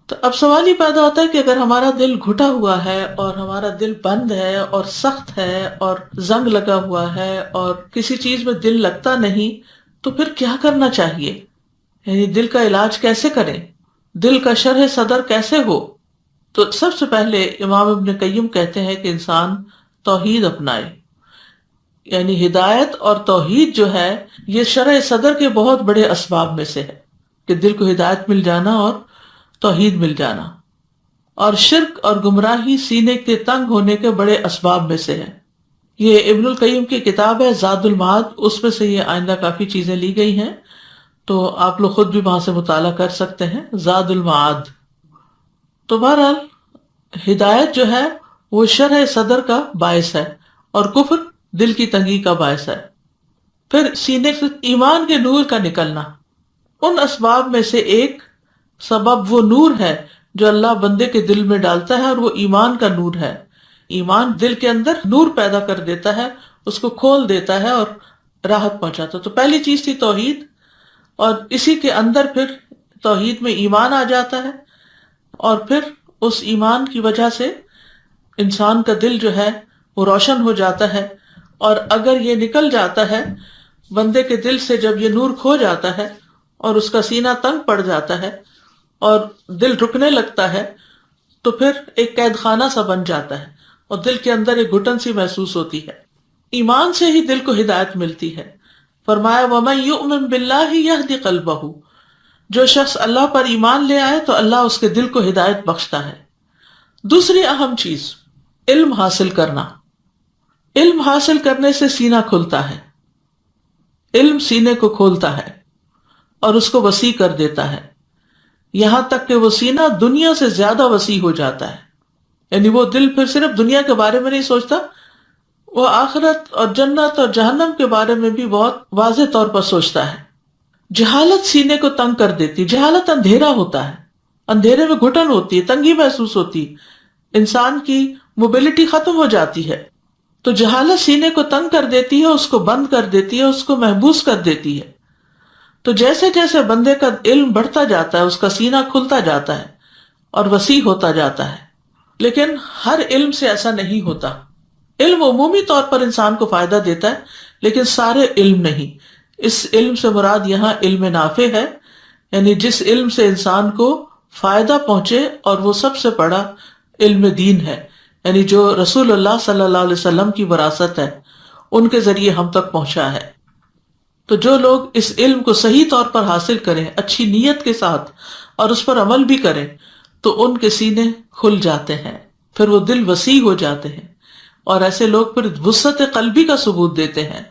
تو اب سوال ہی پیدا ہوتا ہے کہ اگر ہمارا دل گھٹا ہوا ہے اور ہمارا دل بند ہے اور سخت ہے اور زنگ لگا ہوا ہے اور کسی چیز میں دل لگتا نہیں، تو پھر کیا کرنا چاہیے؟ یعنی دل کا علاج کیسے کریں؟ دل کا شرح صدر کیسے ہو؟ تو سب سے پہلے امام ابن قیم کہتے ہیں کہ انسان توحید اپنائے. یعنی ہدایت اور توحید جو ہے یہ شرح صدر کے بہت بڑے اسباب میں سے ہے کہ دل کو ہدایت مل جانا اور توحید مل جانا. اور شرک اور گمراہی سینے کے تنگ ہونے کے بڑے اسباب میں سے ہے. یہ ابن القیم کی کتاب ہے زاد المعاد، اس میں سے یہ آئندہ کافی چیزیں لی گئی ہیں، تو آپ لوگ خود بھی وہاں سے مطالعہ کر سکتے ہیں، زاد المعاد. تو بہرحال ہدایت جو ہے وہ شرح صدر کا باعث ہے اور کفر دل کی تنگی کا باعث ہے. پھر سینے سے ایمان کے نور کا نکلنا، ان اسباب میں سے ایک سبب وہ نور ہے جو اللہ بندے کے دل میں ڈالتا ہے، اور وہ ایمان کا نور ہے. ایمان دل کے اندر نور پیدا کر دیتا ہے، اس کو کھول دیتا ہے اور راحت پہنچاتا ہے. تو پہلی چیز تھی توحید، اور اسی کے اندر پھر توحید میں ایمان آ جاتا ہے، اور پھر اس ایمان کی وجہ سے انسان کا دل جو ہے وہ روشن ہو جاتا ہے. اور اگر یہ نکل جاتا ہے بندے کے دل سے، جب یہ نور کھو جاتا ہے اور اس کا سینہ تنگ پڑ جاتا ہے اور دل رکنے لگتا ہے، تو پھر ایک قید خانہ سا بن جاتا ہے اور دل کے اندر ایک گھٹن سی محسوس ہوتی ہے. ایمان سے ہی دل کو ہدایت ملتی ہے. فرمایا وَمَن يُؤْمِن بِاللَّهِ يَهْدِ قَلْبَهُ، جو شخص اللہ پر ایمان لے آئے تو اللہ اس کے دل کو ہدایت بخشتا ہے. دوسری اہم چیز علم حاصل کرنا. علم حاصل کرنے سے سینہ کھلتا ہے. علم سینے کو کھولتا ہے اور اس کو وسیع کر دیتا ہے، یہاں تک کہ وہ سینہ دنیا سے زیادہ وسیع ہو جاتا ہے. یعنی وہ دل پھر صرف دنیا کے بارے میں نہیں سوچتا، وہ آخرت اور جنت اور جہنم کے بارے میں بھی بہت واضح طور پر سوچتا ہے. جہالت سینے کو تنگ کر دیتی. جہالت اندھیرا ہوتا ہے، اندھیرے میں گھٹن ہوتی ہے، تنگی محسوس ہوتی، انسان کی موبلٹی ختم ہو جاتی ہے. تو جہالت سینے کو تنگ کر دیتی ہے، اس کو بند کر دیتی ہے، اس کو محبوس کر دیتی ہے. تو جیسے جیسے بندے کا علم بڑھتا جاتا ہے اس کا سینہ کھلتا جاتا ہے اور وسیع ہوتا جاتا ہے. لیکن ہر علم سے ایسا نہیں ہوتا. علم عمومی طور پر انسان کو فائدہ دیتا ہے، لیکن سارے علم نہیں. اس علم سے مراد یہاں علم نافع ہے، یعنی جس علم سے انسان کو فائدہ پہنچے، اور وہ سب سے بڑا علم دین ہے، یعنی جو رسول اللہ صلی اللہ علیہ وسلم کی وراثت ہے، ان کے ذریعے ہم تک پہنچا ہے. تو جو لوگ اس علم کو صحیح طور پر حاصل کریں اچھی نیت کے ساتھ اور اس پر عمل بھی کریں، تو ان کے سینے کھل جاتے ہیں، پھر وہ دل وسیع ہو جاتے ہیں، اور ایسے لوگ پھر وسعت قلبی کا ثبوت دیتے ہیں.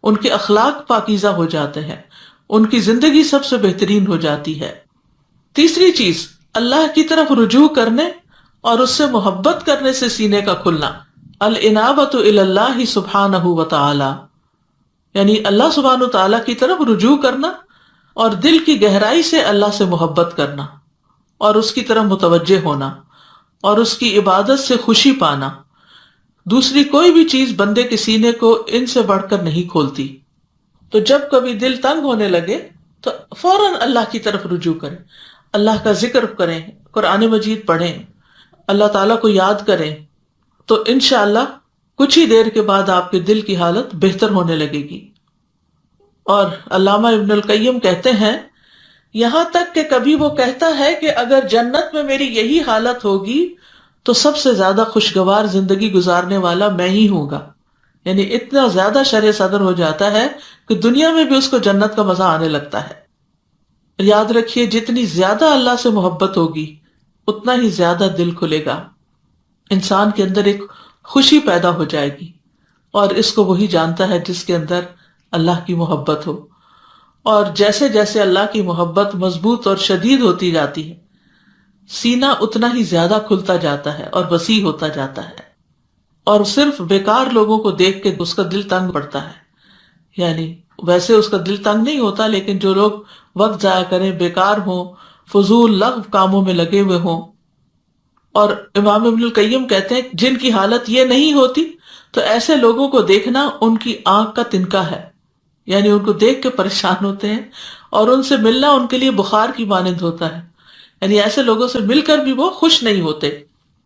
ان کے اخلاق پاکیزہ ہو جاتے ہیں، ان کی زندگی سب سے بہترین ہو جاتی ہے. تیسری چیز اللہ کی طرف رجوع کرنے اور اس سے محبت کرنے سے سینے کا کھلنا. الانابۃ الی اللہ سبحانہ وتعالی، یعنی اللہ سبحانہ وتعالی کی طرف رجوع کرنا اور دل کی گہرائی سے اللہ سے محبت کرنا اور اس کی طرف متوجہ ہونا اور اس کی عبادت سے خوشی پانا. دوسری کوئی بھی چیز بندے کے سینے کو ان سے بڑھ کر نہیں کھولتی. تو جب کبھی دل تنگ ہونے لگے تو فوراً اللہ کی طرف رجوع کریں، اللہ کا ذکر کریں، قرآن مجید پڑھیں، اللہ تعالیٰ کو یاد کریں، تو انشاءاللہ کچھ ہی دیر کے بعد آپ کے دل کی حالت بہتر ہونے لگے گی. اور علامہ ابن القیم کہتے ہیں یہاں تک کہ کبھی وہ کہتا ہے کہ اگر جنت میں میری یہی حالت ہوگی تو سب سے زیادہ خوشگوار زندگی گزارنے والا میں ہی ہوں گا. یعنی اتنا زیادہ شرح صدر ہو جاتا ہے کہ دنیا میں بھی اس کو جنت کا مزہ آنے لگتا ہے. یاد رکھیے جتنی زیادہ اللہ سے محبت ہوگی اتنا ہی زیادہ دل کھلے گا، انسان کے اندر ایک خوشی پیدا ہو جائے گی، اور اس کو وہی جانتا ہے جس کے اندر اللہ کی محبت ہو. اور جیسے جیسے اللہ کی محبت مضبوط اور شدید ہوتی جاتی ہے سینہ اتنا ہی زیادہ کھلتا جاتا ہے اور وسیع ہوتا جاتا ہے. اور صرف بیکار لوگوں کو دیکھ کے اس کا دل تنگ پڑتا ہے. یعنی ویسے اس کا دل تنگ نہیں ہوتا، لیکن جو لوگ وقت ضائع کریں، بیکار ہوں، فضول لغو کاموں میں لگے ہوئے ہوں. اور امام ابن القیم کہتے ہیں جن کی حالت یہ نہیں ہوتی تو ایسے لوگوں کو دیکھنا ان کی آنکھ کا تنکا ہے، یعنی ان کو دیکھ کے پریشان ہوتے ہیں، اور ان سے ملنا ان کے لیے بخار کی مانند ہوتا ہے. یعنی ایسے لوگوں سے مل کر بھی وہ خوش نہیں ہوتے.